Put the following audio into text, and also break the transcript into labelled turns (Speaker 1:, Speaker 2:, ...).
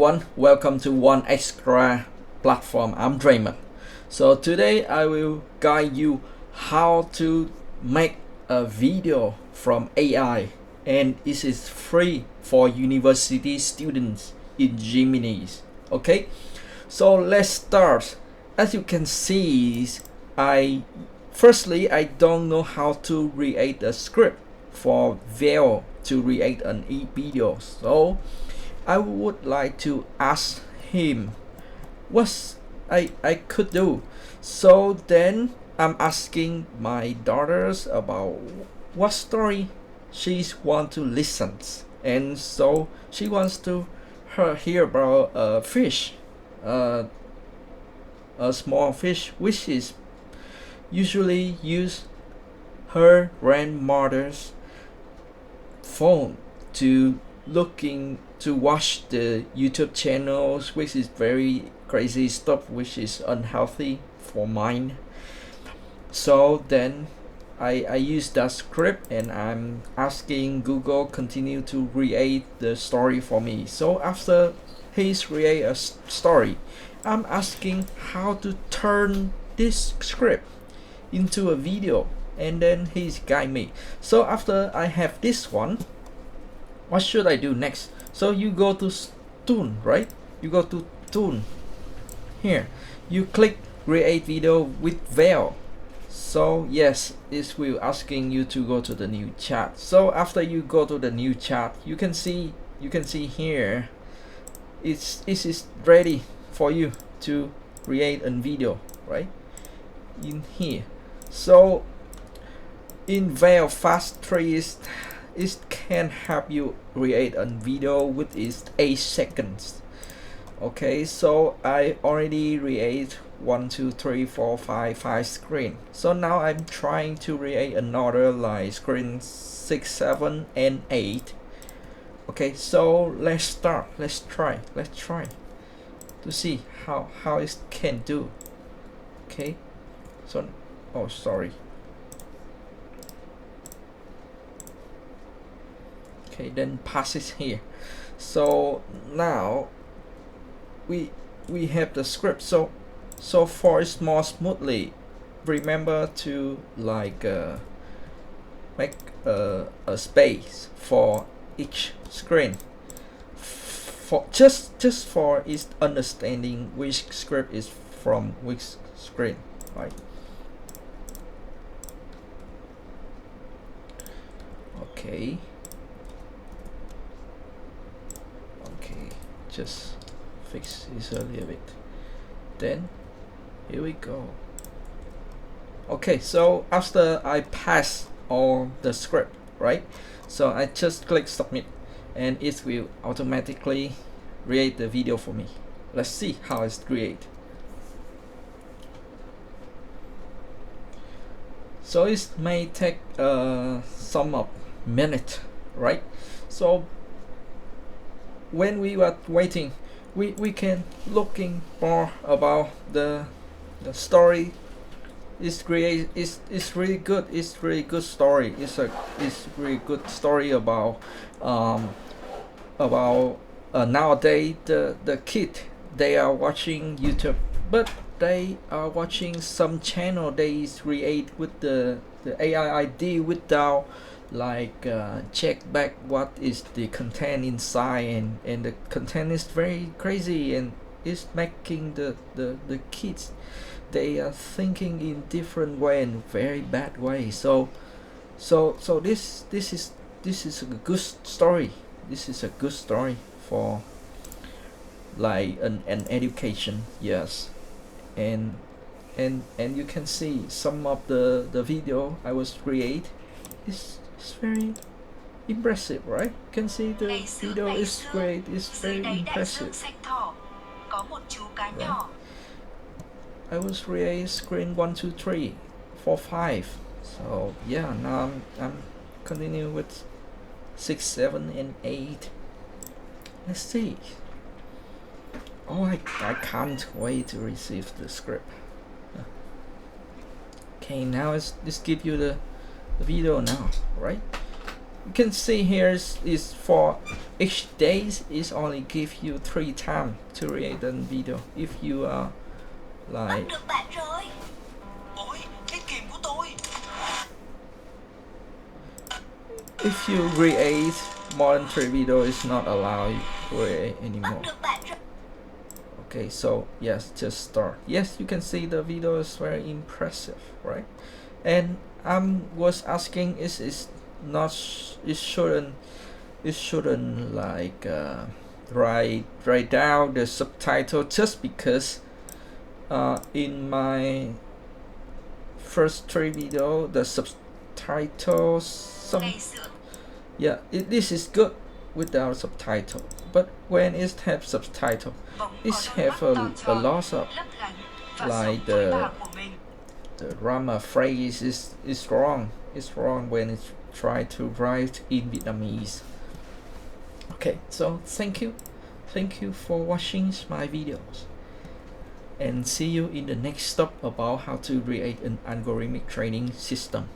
Speaker 1: Welcome to One Extra platform. I'm Draymond. So today I will guide you how to make a video from AI, and this is free for university students in Gemini. Okay, so let's start. As you can see, I don't know how to create a script for VEO to create an e-video. So I would like to ask him what I could do. So then I'm asking my daughters about what story she wants to listen, and so she wants to hear about a fish, a small fish, which is usually use her grandmother's phone to watch the YouTube channels, which is very crazy stuff, which is unhealthy for mind. So then I use that script and I'm asking Google continue to create the story for me. So after he's create a story, I'm asking how to turn this script into a video, and then he's guide me. So after I have this one, what should I do next? So you go to Toon, right? You go to Toon. Here, you click create video with VEO. So yes, this will asking you to go to the new chat. So after you go to the new chat, you can see here, it is ready for you to create a video, right? In here. So in VEO3 it can help you create a video with 8 seconds. Okay, so I already create 1 2 3 4 5 screen. So now I'm trying to create another like screen 6 7 and 8. Okay, so let's start. Let's try to see how it can do. Okay, so oh sorry. Okay, then pass it here. So now we have the script. So for it more smoothly, remember to like make a space for each screen, for just for its understanding which script is from which screen, right? Okay. Just fix this a little bit. Then here we go. Okay, so after I pass all the script, right? So I just click submit and it will automatically create the video for me. Let's see how it's created. So it may take some of minute, right? So when we were waiting, we can looking more about the story. It's really good. It's really good story. It's really good story about nowadays the kid, they are watching YouTube, but they are watching some channel they create with the AI ID without like check back what is the content inside, and the content is very crazy, and it's making the kids, they are thinking in different way and very bad way. So this is a good story. This is a good story for like an education. Yes, and you can see some of the video I was create. It's very impressive, right? You can see the video is great. It's very impressive. Right? I was create screen 1 2 3 4 5. So yeah, now I'm continuing with 6 7 and 8. Let's see. Oh, I can't wait to receive the script. Okay, now let's give you the video now, right? You can see here is for each days is only give you 3 times to create a video. If you are like if you create more than 3 videos, it's not allowed to create anymore. Okay, so yes, just start. Yes, you can see the video is very impressive, right? And I was asking, is not it shouldn't like write down the subtitle, just because in my first 3 video the subtitles this is good without subtitle, but when it have subtitle, it have a loss of like the grammar phrase is wrong. It's wrong when it's try to write in Vietnamese. Okay, so thank you for watching my videos, and see you in the next step about how to create an algorithmic training system.